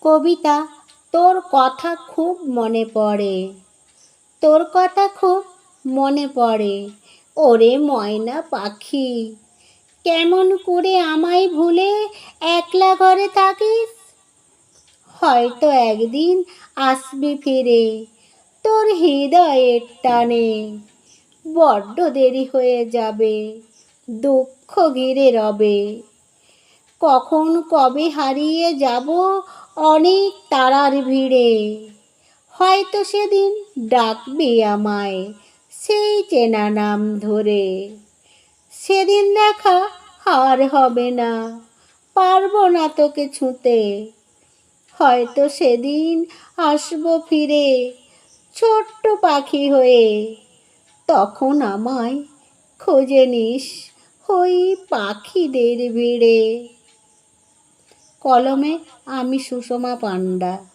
কবিতা। তোর কথা খুব মনে পড়ে, তোর কথা খুব মনে পড়ে। ওরে ময়না পাখি, কেমন করে আমায় ভুলে একলা ঘরে থাকিস? হয়তো একদিন আসবি ফিরে তোর হৃদয়ের টানে। বড্ড দেরি হয়ে যাবে, দুঃখ ঘিরে রবে। কখন কবে হারিয়ে যাব অনেক তারার ভিড়ে। হয়তো সেদিন ডাকবি আমায় সেই চেনা নাম ধরে। সেদিন দেখা আর হবে না, পারবো না তোকে ছুঁতে। হয়তো সেদিন আসবো ফিরে ছোট্ট পাখি হয়ে। তখন আমায় খুঁজে নিস ওই পাখিদের ভিড়ে। কলমে আমি সুষমা পান্ডা।